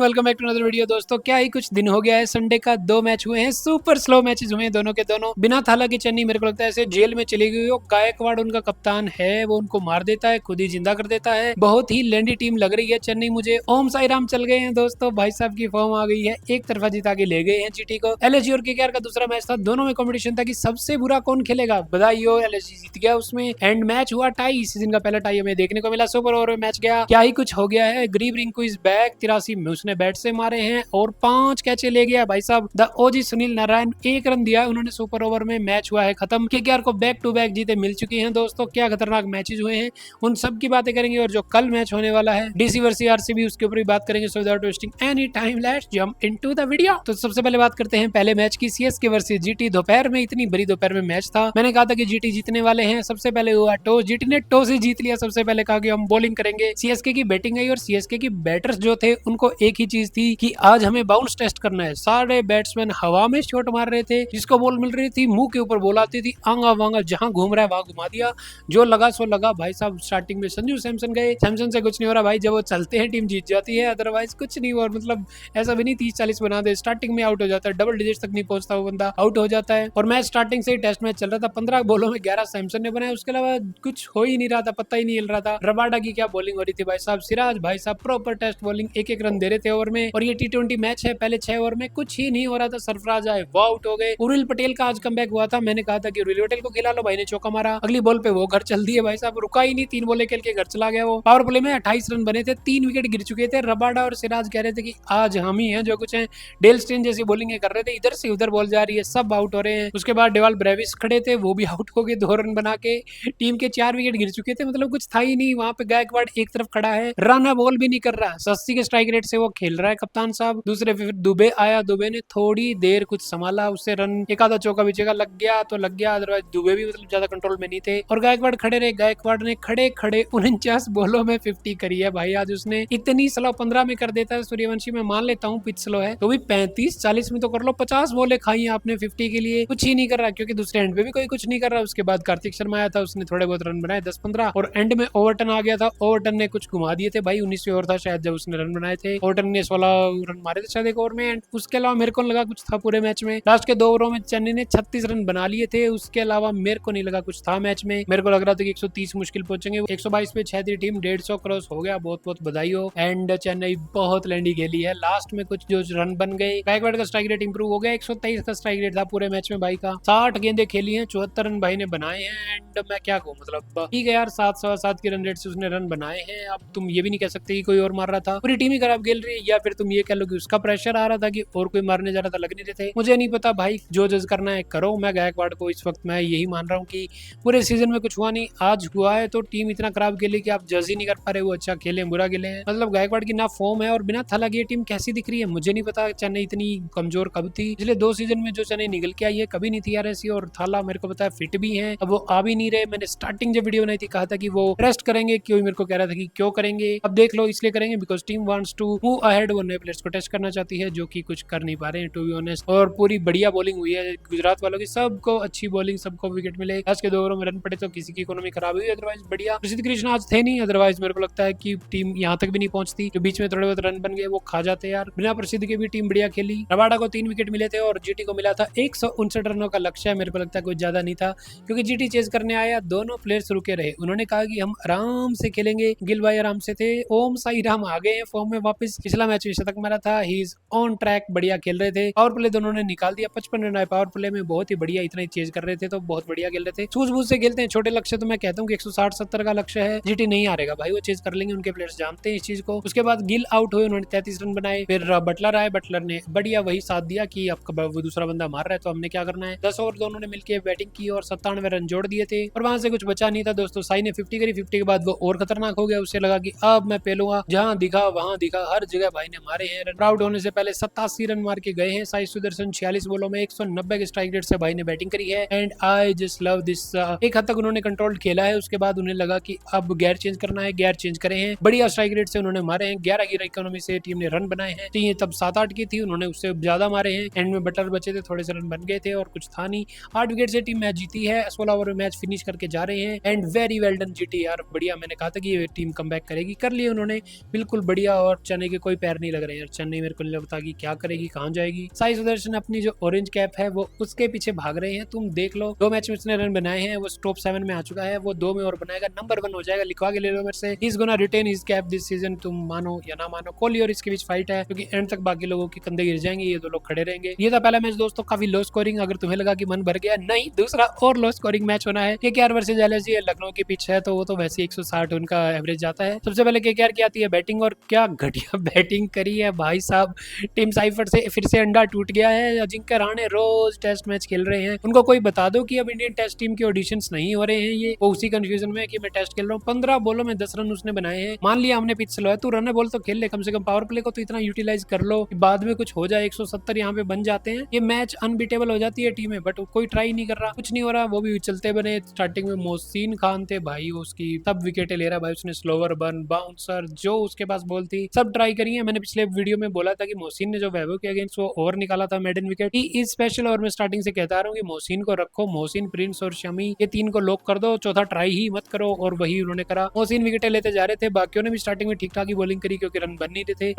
Welcome back to another video. दोस्तों क्या ही कुछ दिन हो गया है, संडे का 2 मैच हुए हैं, सुपर स्लो मैचेस हुए हैं दोनों के दोनों। बिना थाला की चन्नी मेरे को लगता है ऐसे जेल में चली गई हो। गायकवाड़ उनका कप्तान है, वो उनको मार देता है, खुद ही जिंदा कर देता है। बहुत ही लेंडी टीम लग रही है चेन्नई मुझे। ओम साई राम चल गए हैं दोस्तों, भाई साहब की फॉर्म आ गई है, एक तरफा जिता के ले गए हैं जीटी को। एलएसजी और केकेआर का दूसरा मैच था, दोनों में कॉम्पिटिशन था कि सबसे बुरा कौन खेलेगा। बधाई हो, एलएसजी जीत गया उसमें। एंड मैच हुआ टाई, इस सीजन का पहला टाई हमें देखने को मिला। सुपर ओवर में मैच गया, क्या ही कुछ हो गया है। ग्रीव रिंकू इज बैक, 83 में उसने बैट से मारे हैं और 5 कैचे ले गया भाई साहब। The OG Sunil Narayan 1 run दिया उन्होंने सुपर ओवर में। मैच हुआ है खत्म, केकेआर को बैक टू बैक जीते मिल चुकी हैं दोस्तों। क्या खतरनाक मैचेस हुए हैं, उन सब की बातें करेंगे। और जो कल मैच होने वाला है डीसी वर्सेस आरसीबी, उसके ऊपर भी बात करेंगे। So without wasting any time let's jump into the video. तो सबसे पहले बात करते हैं पहले मैच की, सीएसके वर्सेस जीटी। दोपहर में, इतनी बड़ी दोपहर में मैच था। मैंने कहा था कि जीटी जीतने वाले हैं। सबसे पहले हुआ टॉस, जीटी ने टॉस ही जीत लिया। सबसे पहले कहा कि हम बॉलिंग करेंगे। सीएसके की बैटिंग आई और सीएसके की बैटर्स जो थे उनको एक ही चीज थी कि आज हमें बाउंस टेस्ट करना है। सारे बैट्समैन हवा में शॉट मार रहे थे, जिसको बॉल मिल रही थी मुंह के ऊपर बॉल आती थी, आंगा वांगा जहां घूम रहा है वहां घुमा दिया, जो लगा सो लगा भाई साहब। स्टार्टिंग में संजू सैमसन गए, सैमसन से कुछ नहीं हो रहा भाई, जब वो चलते हैं टीम जीत जाती है, अदरवाइज कुछ नहीं। और मतलब ऐसा भी नहीं 30-40 बना दे, स्टार्टिंग में आउट हो जाता है, डबल डिजिट तक नहीं पहुंचता वो बंदा, आउट हो जाता है। और मैच स्टार्टिंग से ही टेस्ट मैच चल रहा था, 15 बॉलों में 11 सैमसन ने बनाया, उसके अलावा कुछ हो ही नहीं रहा था, पता ही नहीं हिल रहा था। रबाडा की क्या बॉलिंग हो रही थी भाई साहब, सिराज भाई साहब प्रॉपर टेस्ट बॉलिंग, एक रन दे रहे थे ओवर में। और ये टी20 मैच है, पहले 6 ओवर में कुछ ही नहीं हो रहा था। सरफराज आए, वो आउट हो गए। उर्विल पटेल का आज कमबैक हुआ था, मैंने कहा था कि उर्विल पटेल को खिला लो, भाई ने चौका मारा, अगली बॉल पे वो घर चल दिए भाई साहब, रुका ही नहीं, 3 बॉलें खेल के घर चला गया वो। पावर प्ले में 28 रन बने थे, 3 विकेट गिर चुके थे। रबाडा और सिराज कह रहे थे कि आज हम ही हैं जो कुछ है। डेल स्टेन जैसी बॉलिंग कर रहे थे, इधर से उधर बॉल जा रही है, सब आउट हो रहे हैं। उसके बाद डेवाल ब्रेविस खड़े थे, वो भी आउट हो गए 2 रन बना के। टीम के 4 विकेट गिर चुके थे, मतलब कुछ था ही नहीं। वहां पे गायकवाड़ एक तरफ खड़ा है, रन बॉल भी नहीं कर रहा, 80 के स्ट्राइक रेट से वो खेल रहा है कप्तान साहब। दूसरे फिर दुबे आया, दुबे ने थोड़ी देर कुछ संभाला, उससे रन एक आधा चौका बीचेगा लग गया तो लग गया, अदरवाइज दुबे भी मतलब ज्यादा कंट्रोल में नहीं थे। और गायकवाड़ खड़े रहे, गायकवाड़ ने खड़े खड़े 49 बॉलों में 50 करी है भाई आज उसने। इतनी स्लो 15 में कर देता है सूर्यवंशी, मैं मान लेता हूँ पिच स्लो है, तो भी 35-40 में तो कर लो। 50 बॉलें खाई आपने 50 के लिए, कुछ ही नहीं कर रहा, क्योंकि दूसरे एंड पे भी कोई कुछ नहीं कर रहा। उसके बाद कार्तिक शर्मा आया था, उसने थोड़े बहुत रन बनाए 10-15, और एंड में ओवरटन आ गया था, ओवरटन ने कुछ घुमा दिए थे भाई। 19वें ओवर था शायद जब उसने रन बनाए थे, ओवरटन ने 16 रन मारे थे शायद एक ओवर में। एंड उसके अलावा मेरे को लगा कुछ था पूरे मैच में। लास्ट के 2 ओवरों में चेन्नई ने 36 रन बना लिए थे, उसके अलावा मेरे को नहीं लगा कुछ था मैच में। मेरे को लग रहा था कि 130 मुश्किल पहुंचेंगे, 122 पे 6 थी टीम, 150 क्रॉस हो गया, बहुत बहुत बधाई हो। एंड चेन्नई बहुत लैंडी खेली है, लास्ट में कुछ जो रन बन गए। गायकवाड़ का स्ट्राइक रेट इंप्रूव हो गया, 123 का स्ट्राइक रेट था पूरे मैच में भाई का। 60 गेंदें खेली हैं, 74 रन भाई ने बनाए हैं। एंड मैं क्या कहूँ, मतलब ठीक है यार, 7-7 की रन रेट से उसने रन बनाए हैं। अब तुम ये भी नहीं कह सकते कि कोई और मार रहा था, पूरी टीम ही खराब खेल रही है, या फिर तुम ये कह लो कि उसका प्रेशर आ रहा था कि और कोई मारने जा रहा था, लग नहीं रहे थे। मुझे नहीं पता भाई, जो जज करना है करो। मैं गायकवाड़ को इस वक्त मैं यही मान रहा हूँ कि पूरे सीजन में कुछ हुआ नहीं, आज हुआ है तो टीम इतना खराब खेली कि आप जज ही नहीं कर पा रहे वो अच्छा खेले बुरा खेले हैं। मतलब गायकवाड़ की ना फॉर्म है, और बिना थाला की टीम कैसी दिख रही है मुझे नहीं पता। चेन्नई इतनी कमजोर कब थी, पिछले 2 सीजन में जो चेन्नई निकल के आई है कभी नहीं थी यार ऐसी। और थाला मेरे को पता है फिट भी है, अब वो आ भी नहीं रहे। मैंने स्टार्टिंग जब वीडियो बनाई थी कहा था कि वो रेस्ट करेंगे, क्यों मेरे को कह रहा था कि क्यों करेंगे, अब देख लो इसलिए करेंगे because team wants to move ahead. वो नए प्लेयर्स को टेस्ट करना चाहती है, जो कि कुछ कर नहीं पा रहे हैं टू बी ऑनेस्ट। और पूरी बढ़िया बॉलिंग हुई है गुजरात वालों की, सबको अच्छी बॉलिंग, सबको विकेट मिले। आज के 2 ओवरों में रन पड़े तो किसी की इकोनॉमी खराब हुई, अदरवाइज बढ़िया। प्रसिद्ध कृष्ण आज थे नहीं, अदरवाइज मेरे को लगता है कि टीम यहाँ तक भी नहीं पहुंचती। जो बीच में थोड़े बहुत रन बन गए वो खा जाते यार। बिना प्रसिद्ध के भी टीम बढ़िया खेली। रबाडा को 3 विकेट मिले थे और जीटी को मिला था 159 रनों का लक्ष्य है। मेरे को लगता है कुछ ज्यादा नहीं था, क्योंकि जीटी चेज करने आया, दोनों प्लेयर्स रुके रहे। उन्होंने कहा कि हम आराम से खेलेंगे, गिल भाई आराम से थे। ओम साई राम आ गए हैं फॉर्म में वापस, पिछला मैच में शतक मारा था, ही इज ऑन ट्रैक, बढ़िया खेल रहे थे। पावर प्ले दोनों ने निकाल दिया, 55 रन आए पावर प्ले में, बहुत ही बढ़िया। इतना ही चेज कर रहे थे तो बहुत बढ़िया खेल रहे थे, सूझबूझ से खेलते हैं। छोटे लक्ष्य तो मैं कहता हूँ कि 160-70 का लक्ष्य है, जीटी नहीं हारेगा भाई, वो चेज कर लेंगे, उनके प्लेयर्स जानते हैं इस चीज को। उसके बाद गिल आउट हुए, उन्होंने 33 रन बनाए। फिर बटलर आए, बटलर ने बढ़िया वही साथ दिया कि आपका वो दूसरा बंदा मार रहा है तो हमने क्या करना है। 10 ओवर दोनों ने मिलकर बैटिंग की और 97 रन जोड़ दिए थे, और वहां से कुछ बचा नहीं था दोस्तों। साई ने 50 करी, 50 के बाद वो और खतरनाक हो गया, उससे लगा कि अब मैं पेलूंगा, जहां दिखा वहां दिखा, हर जगह भाई ने मारे हैं रन। आउट होने से पहले 87 रन मार के गए हैं साई सुदर्शन। 46 बॉलों में 190 के स्ट्राइक रेट से भाई ने बैटिंग करी है। And I just love this. एक हद तक उन्होंने कंट्रोल खेला है, उसके बाद उन्हें लगा कि अब गेयर चेंज करना है, गेयर चेंज करे हैं। बढ़िया स्ट्राइक रेट से उन्होंने मारे हैं, 11 की इकोनॉमी से टीम ने रन बनाए हैं। तो ये तब 7-8 की थी, उन्होंने उससे ज्यादा मारे हैं। एंड में बटलर बचे थे, थोड़े से रन बन गए थे और कुछ था नहीं। 8 विकेट से टीम मैच जीती है, 16 ओवर में मैच फिनिश करके जा रहे हैं। And very well done GT यार, बढ़िया। मैंने कहा था कि ये टीम कमबैक करेगी, कर लिए उन्होंने, बिल्कुल बढ़िया। और चेन्नई के कोई कोई पैर नहीं लग रहे यार। चेन्नई मेरे को नहीं लगता कि क्या करेगी, कहाँ जाएगी। साई सुदर्शन अपनी जो ऑरेंज कैप है वो उसके पीछे भाग रहे हैं। तुम देख लो 2 मैच में उसने रन बनाए हैं, वो टॉप 7 में आ चुका है, वो 2 में और बनाएगा, नंबर 1 हो जाएगा। लिखवा के ले लो मेरे से, he is gonna retain his cap this season. तुम मानो या ना मानो, कोहली और इसके बीच फाइट है, क्योंकि एंड तक बाकी लोगों के कंधे गिर जाएंगे, ये 2 लोग खड़े रहेंगे। ये था पहला मैच दोस्तों, काफी लो स्कोरिंग। अगर तुम्हें लगा कि मन भर गया, नहीं, दूसरा और लो स्कोरिंग मैच होना है। केकेआर वर्सेस एलएसजी, लखनऊ की पिच है तो वो तो वैसे 160 उनका एवरेज जाता है। सबसे पहले केकेआर की आती है बैटिंग, और क्या घटिया बैटिंग करी है भाई साहब। टीम साइफर से फिर से अंडा टूट गया है। अजिंक्य रहाणे रोज टेस्ट मैच खेल रहे हैं, उनको कोई बता दो कि अब इंडियन टेस्ट टीम के ऑडिशंस नहीं हो रहे हैं। ये वो उसी कंफ्यूजन में कि मैं टेस्ट खेल रहा हूँ। 15 बॉलों में 10 रन उसने बनाए हैं। मान लिया हमने पिच स्लो है, तू रन बॉल तो खेल ले, कम से कम पावर प्ले को तो इतना यूटिलाइज कर लो, बाद में कुछ हो जाए। 170 यहाँ पे बन जाते हैं, ये मैच अनबीटेबल हो जाती है टीमें, बट कोई ट्राई नहीं कर रहा, कुछ नहीं हो रहा। वो भी चलते बने। स्टार्टिंग में मोहसिन खान थे भाई, उसकी सब विकेटें ले रहा भाई, उसने स्लोवर बर्न, बाउंसर, जो उसके पास बॉल थी सब ट्राई करी है। मैंने पिछले वीडियो में बोला था कि मोहसिन ने जो वैभव के अगेंस्ट वो ओवर निकाला था maiden wicket, he is special. और मैं स्टार्टिंग से कहता रहा हूँ कि मोहसिन को रखो, मोहसिन, प्रिंस और शमी, ये 3 को लॉक कर दो, चौथा ट्राई ही मत करो, और वही उन्होंने करा। मोहसिन विकेटें लेते जा रहे थे, बाकियों ने भी स्टार्टिंग में ठीक ठाक ही बॉलिंग करी क्योंकि रन बन नहीं रहे थे।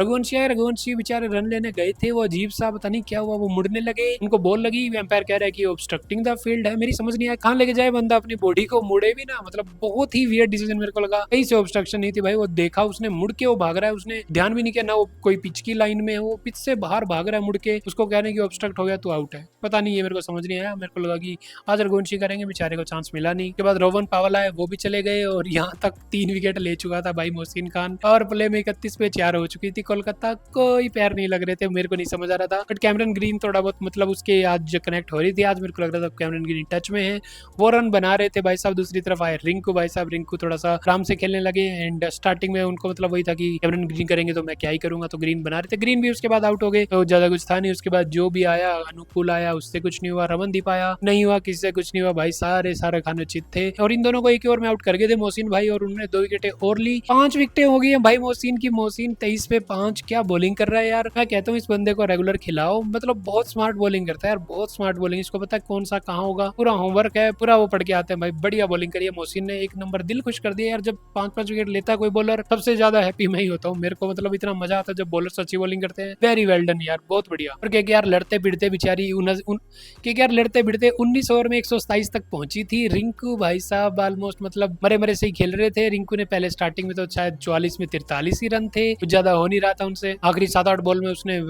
रघुवंशी बेचारे रन लेने गए थे, वो अजीब सा पता नहीं क्या हुआ, वो मुड़ने लगे, उनको बॉल लगी, एम्पायर कह रहा है कि ऑब्स्ट्रक्टिंग द फील्ड है। मेरी समझ नहीं आया कहाँ लेके जाए बंदा अपनी बॉडी को, मुड़े भी ना, मतलब बहुत ही वियर्ड डिसीजन मेरे को लगा। कहीं से ऑब्स्ट्रक्शन नहीं थी भाई, वो देखा उसने, मुड़ के वो भाग रहा है, उसने ध्यान भी नहीं किया ना वो कोई पिच की लाइन में है, वो पिच से बाहर भाग रहा है मुड़ के, उसको कहने की ऑब्स्ट्रक्ट हो गया तो आउट है। पता नहीं, ये मेरे को समझ नहीं आया। मेरे को लगा कि आज रघुवंशी करेंगे, बेचारे को चांस मिला नहीं। के बाद रोवन पावल आए, वो भी चले गए, और यहाँ तक 3 विकेट ले चुका था भाई मोहसिन खान। पावर प्ले में 31 पे 4 हो चुकी थी कोलकाता, कोई पैर नहीं लग रहे थे, मेरे को नहीं समझ आ रहा था। बट कैमरन ग्रीन थोड़ा बहुत मतलब उसके आज कनेक्ट हो रही थी, आज मेरे को लग रहा था कैमरन ग्रीन टच में है, वो रन बना रहे थे भाई साहब। दूसरी तरफ आए रिंकू भाई साहब, रिंकू थोड़ा सा आराम से खेलने लगे, एंड स्टार्टिंग में उनको मतलब वही था कि कैमरन ग्रीन करेंगे तो मैं क्या ही करूंगा, तो ग्रीन बना रहे थे। ग्रीन भी उसके बाद आउट हो गए, तो ज्यादा कुछ था नहीं। उसके बाद जो भी आया, अनुकूल आया, उससे कुछ नहीं हुआ, रमनदीप आया, नहीं हुआ, किसी से कुछ नहीं हुआ भाई, सारे खाने चित थे। और इन दोनों को एक ही ओवर में आउट कर गए थे मोहसिन भाई, और उन्होंने 2 विकेटें और ली। 5 विकेटें हो गई है भाई मोहसिन की। मोहसिन 23 पे 5, क्या बॉलिंग कर रहा है यार। मैं कहता हूँ इस बंदे को रेगुलर खिलाओ, मतलब बहुत स्मार्ट बॉलिंग करता है यार, बहुत स्मार्ट बॉलिंग, इसको पता है कौन सा कहाँ होगा, पूरा होमवर्क है, पूरा वो पढ़ के आते हैं भाई। बढ़िया बॉलिंग करी है मोहसिन ने, 1 नंबर, दिल खुश कर दिया यार। जब 5-5 विकेट लेता है कोई बॉलर, सबसे ज्यादा हैप्पी मैं ही होता हूँ। मेरे को मतलब इतना मजा आता है जब बॉलर अच्छी बॉलिंग करते हैं। वेरी वेल डन यार, बहुत बढ़िया। और केकेआर लड़ते भिड़ते बेचारी केकेआर लड़ते भिड़ते 19 ओवर में 127 तक पहुंची थी। रिंकू भाई साहब ऑलमोस्ट मतलब मरे मरे से ही खेल रहे थे। रिंकू ने पहले स्टार्टिंग में तो शायद 44 में 43 ही रन थे, कुछ ज्यादा हो नहीं रहा था उनसे। आखिरी 7-8 बॉल में उसने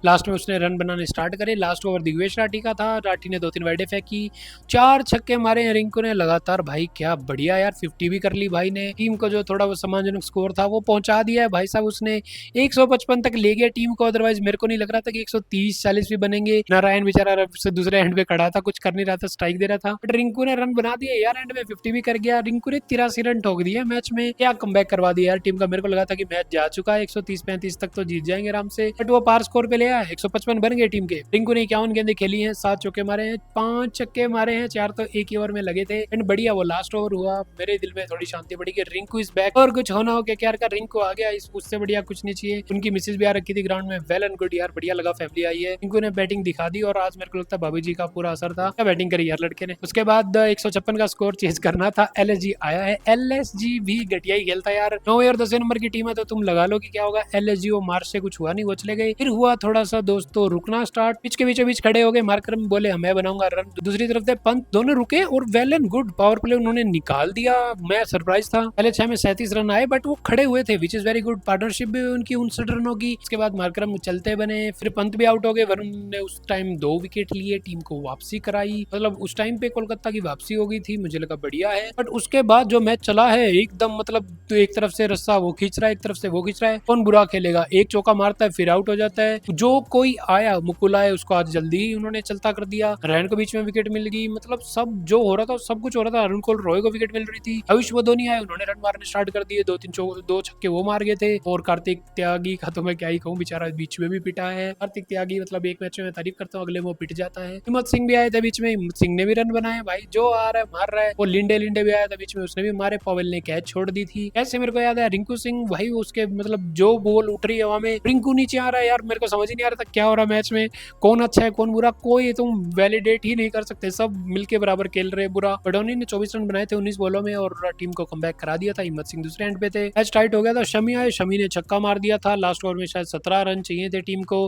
लास्ट में उसने रन बनाने स्टार्ट करे। लास्ट ओवर दिग्वेश राठी का था, राठी ने 2-3 वाइडे फेंकी, 4 छक्के मारे हैं रिंकू ने लगातार भाई, क्या बढ़िया यार। 50 भी कर ली भाई ने, टीम को जो थोड़ा वो सम्मानजनक स्कोर था वो पहुंचा दिया है भाई साहब उसने। 155 तक ले गया टीम को, अदरवाइज मेरे को नहीं लग रहा था कि 130-40 भी बनेंगे। नारायण बेचारा से दूसरे एंड पे खड़ा था, कुछ कर नहीं रहा था, स्ट्राइक दे रहा था, बट रिंकू ने रन बना दिए यार। एंड में 50 भी कर गया रिंकू ने, 83 रन ठोक दिए मैच में। क्या कमबैक करवा दिया यार टीम का। मेरे को लगा था कि मैच जा चुका है, 130-35 तक तो जीत जाएंगे आराम से, बट वो पार स्कोर पे ले आया। 155 बन गए टीम के। रिंकू ने 51 गेंदें खेली हैं, 7 चौके मारे हैं, 5 छक्के मारे हैं, 4 तो एक ही ओवर में लगे थे। एंड बढ़िया वो लास्ट ओवर हुआ, मेरे दिल में थोड़ी शांति पड़ी कि रिंकू इज बैक। और कुछ होना हो केकेआर का, रिंकू आ गया, उससे बढ़िया कुछ नहीं चाहिए। उनकी मिसेज भी आ रखी थी ग्राउंड में, वेल एंड गुड यार, बढ़िया लगा, फैमिली आई है। रिंकू ने बैटिंग दिखा दी, और आज मेरे को लगता है भाभी जी का पूरा असर था, क्या बैटिंग करी यार लड़के ने। उसके बाद 156 का स्कोर चेज करना था। एलएसजी आया है, एलएसजी भी घटिया ही खेलता यार। 9 और 10 नंबर की टीम है, तो तुम लगा लो कि क्या होगा। एलएसजी वो मार्च से कुछ हुआ नहीं, वो चले गए। फिर हुआ थोड़ा सा दोस्तों रुकना स्टार्ट, पिच के बीचों बीच खड़े हो गए। मार्करम बोले मैं बनाऊंगा रन, दूसरी तरफ से पंत, दोनों रुके और well and good power play उन्होंने निकाल दिया। मैं सरप्राइज था, पहले 6 में 37 रन आए, बट वो खड़े हुए थे, which is very good. Partnership भी उनकी 59 रनों की। उसके बाद मार्करम चलते बने, फिर पंत भी आउट हो गए। वरुण ने उस टाइम 2 विकेट लिए, टीम को वापसी कराई, मतलब उस टाइम पे कोलकाता की वापसी हो गई थी, मुझे लगा बढ़िया है। बट उसके बाद जो मैच चला है एकदम मतलब, तो एक तरफ से रस्सा वो खींच रहा है, एक तरफ से वो खींच रहा है, कौन बुरा खेलेगा। एक चौका मारता है फिर आउट हो जाता है, जो कोई आया मुकुल आए उसको आज जल्दी ही उन्होंने चलता कर दिया। रैन को बीच में विकेट मिल गई, मतलब सब जो हो रहा था सब कुछ हो रहा था। अरुण कोल रॉय को विकेट मिल रही थी, आयुष धोनी आए, उन्होंने रन मारने स्टार्ट कर दिए, 2 छक्के वो मार गए थे। और कार्तिक त्यागी का तो मैं क्या ही कहूँ, बेचारा बीच में भी पिटा है। कार्तिक त्यागी मतलब एक मैच में तारीफ करता हूँ, अगले वो पिट जाता है। हिम्मत सिंह भी आए थे बीच में, हिम्मत सिंह ने भी रन बनाए भाई, जो आ रहा है मार रहा है। वो लिंडे भी आया था बीच में, उसने भी मारे। पवेल ने कैच छोड़ दी थी। ऐसे मेरे को याद है रिंकू सिंह भाई, उसके मतलब जो बॉल उठ रही है हवा में, रिंकू नीचे आ रहा है यार, मेरे को समझ ही नहीं आ रहा था क्या हो रहा मैच में, कौन अच्छा है कौन बुरा, कोई तुम वैलिडेट ही नहीं कर सकते, सब मिलके बराबर खेल रहे बुरा। बडोनी ने 24 रन बनाए थे 19 बॉलों में और टीम को कमबैक करा दिया था। हिम्मत सिंह दूसरे एंड पे थे, मैच टाइट हो गया था। शमी आए, शमी ने छक्का मार दिया था लास्ट ओवर में, शायद 17 रन चाहिए थे टीम को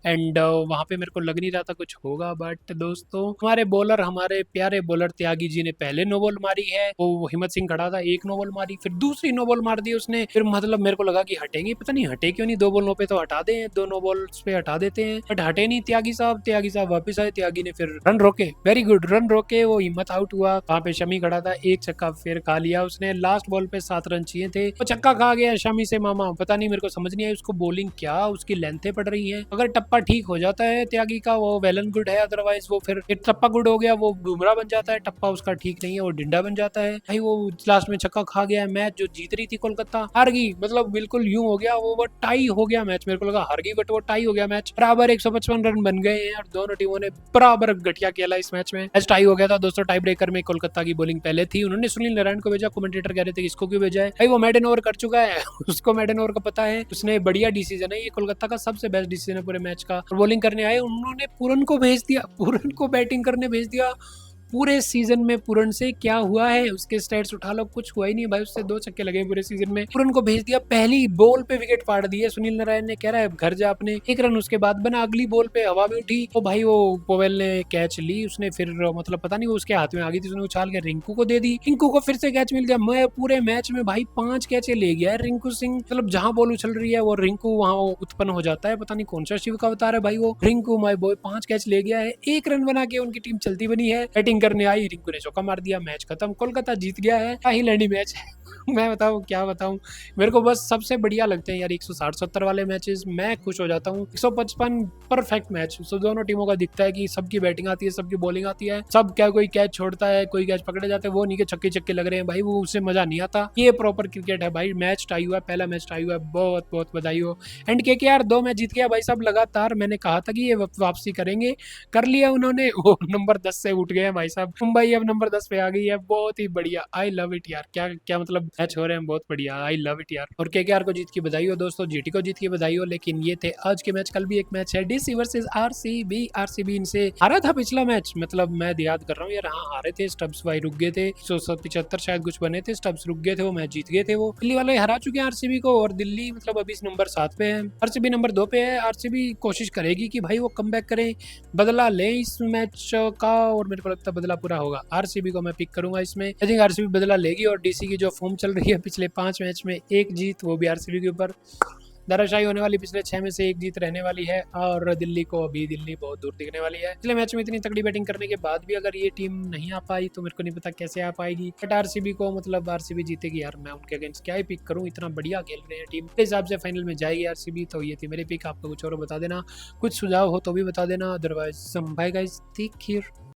एंड वहां पे मेरे को लग नहीं रहा था कुछ होगा। बट दोस्तों हमारे बॉलर, हमारे प्यारे बॉलर त्यागी जी ने पहले नो बॉल मारी है, वो हिम्मत सिंह खड़ा था, एक नो बॉल मारी, फिर दूसरी नो बॉल मार दी उसने, फिर मतलब मेरे को लगा कि हटेंगे, पता नहीं हटे क्यों नहीं, 2 बॉलों पे तो हटा दे, 2 नो बॉल्स पे हटा देते हैं, बट हटे नहीं त्यागी साहब। त्यागी साहब वापस आए, त्यागी ने फिर रन रोके, वेरी गुड रन रोके, वो हिम्मत आउट हुआ। वहां पे शमी खड़ा था, एक छक्का फिर खा लिया उसने, लास्ट बॉल पे 7 रन चाहिए थे, वो छक्का खा गया शमी से मामा। पता नहीं मेरे को समझ नहीं आई उसको बॉलिंग क्या उसकी लेंथें पड़ रही है। अगर टप्पा ठीक हो जाता है त्यागी का वो वेल एंड गुड है, अदरवाइज वो फिर एक टप्पा गुड हो गया वो बुमराह बन जाता है, टप्पा उसका ठीक नहीं है वो डिंडा बन जाता है। भाई वो लास्ट में छक्का खा गया, मैच जो जीत रही थी कोलकाता हार गई, मतलब बिल्कुल यूं हो गया वो टाई हो गया मैच, मेरे को लगा हार गई बट वो टाई हो गया मैच, बराबर 155 रन बन गए हैं और दोनों टीमों ने बराबर घटिया खेला इस मैच में। मैच टाई हो गया था दोस्तों, टाई ब्रेकर में कोलकाता की बॉलिंग पहले थी, उन्होंने सुनील नारायण को भेजा, कमेंटेटर कह रहे थे इसको क्यों भेजा है, भाई वो मेडन ओवर कर चुका है उसको मेडन ओवर का पता है, उसने बढ़िया डिसीजन है, ये कोलकाता का सबसे बेस्ट डिसीजन है पूरे मैच का। बॉलिंग करने आए उन्होंने पूरन को भेज दिया, पूरन को बैटिंग करने भेज दिया। पूरे सीजन में पूरन से क्या हुआ है, उसके स्टैट्स उठा लो, कुछ हुआ ही नहीं भाई, उससे 2 छक्के लगे पूरे सीजन में। पूरन को भेज दिया, पहली बॉल पे विकेट फाड़ दिए, सुनील नारायण ने कह रहा है घर जा अपने, 1 रन उसके बाद बना, अगली बॉल पे हवा में उठी तो भाई वो पोवेल ने कैच ली, उसने फिर मतलब पता नहीं वो उसके हाथ में आ गई थी, उसने उछाल के रिंकू को दे दी, रिंकू को फिर से कैच मिल गया। मैं पूरे मैच में भाई 5 कैचे ले गया है रिंकू सिंह, मतलब जहां बॉल उछल रही है वो रिंकू वहां उत्पन्न हो जाता है, पता नहीं कौन सा शिव का अवतार है भाई, वो रिंकू माय बॉय 5 कैच ले गया है, 1 रन बना के उनकी टीम चलती बनी है। बैटिंग करने आई, रिंकू ने चौका मार दिया, मैच खत्म, कोलकाता जीत गया है। क्या ही लड़ी मैच है मैं बताऊं क्या बताऊं, मेरे को बस सबसे बढ़िया लगते हैं यार 160-70 वाले मैचेस, मैं खुश हो जाता हूं। 155 परफेक्ट मैच, तो दोनों टीमों का दिखता है कि सबकी बैटिंग आती है, सबकी बॉलिंग आती है, सब क्या कोई कैच छोड़ता है, कोई कैच पकड़े जाते हैं, वो नहीं के छक्के छक्के लग रहे हैं भाई, वो उससे मजा नहीं आता। ये प्रॉपर क्रिकेट है भाई। मैच टाई हुआ है, पहला मैच टाई हुआ है, बहुत बहुत बधाई हो। एंड केकेआर 2 मैच जीत गया भाई साहब लगातार, मैंने कहा था कि ये वापसी करेंगे, कर लिया उन्होंने, वो नंबर 10 से उठ गए भाई साहब, मुंबई अब नंबर 10 पे आ गई है, बहुत ही बढ़िया, आई लव इट यार, क्या क्या मतलब मैच हो रहे हैं, बहुत बढ़िया, आई लव इट यार। और केकेआर को जीत की बधाई हो दोस्तों, जीटी को जीत की बधाई हो। लेकिन ये थे आज के मैच, कल भी एक मैच है, डीसी वर्सेस आरसीबी। आरसीबी इनसे हारा था पिछला मैच, मतलब मैं याद कर रहा हूँ यार, हाँ हारे थे, स्टब्स भाई रुक गए थे, 175 शायद कुछ बने थे, स्टब्स रुक गए थे, वो मैच जीत गए थे, वो दिल्ली वाले हरा चुके हैं आरसीबी को, और दिल्ली मतलब अभी नंबर 7 पे है, आरसीबी नंबर 2 पे है। आरसीबी कोशिश करेगी कि भाई वो कम करें, बदला ले इस मैच का, और मेरे को लगता है बदला पूरा होगा, आरसीबी को मैं पिक करूंगा इसमें। आई थिंक आरसीबी बदला लेगी, और डीसी की जो फॉर्म चल रही है पिछले 5 मैच में 1 जीत, वो भी आरसीबी के ऊपर धराशायी होने वाली, पिछले 6 में से 1 जीत रहने वाली है, और दिल्ली को अभी दिल्ली बहुत दूर दिखने वाली है। पिछले मैच में इतनी तगड़ी बैटिंग करने के बाद भी अगर ये टीम नहीं आ पाई तो मेरे को नहीं पता कैसे आ पाएगी, बट आरसीबी को मतलब आरसीबी जीतेगी यार, मैं उनके अगेंस्ट क्या ही पिक करूं, इतना बढ़िया खेल रहे हैं टीम, इस हिसाब से फाइनल में जाएगी आरसीबी। तो ये थी मेरी पिक, आपको कुछ और बता देना, कुछ सुझाव हो तो भी बता देना, otherwise bye guys, take care.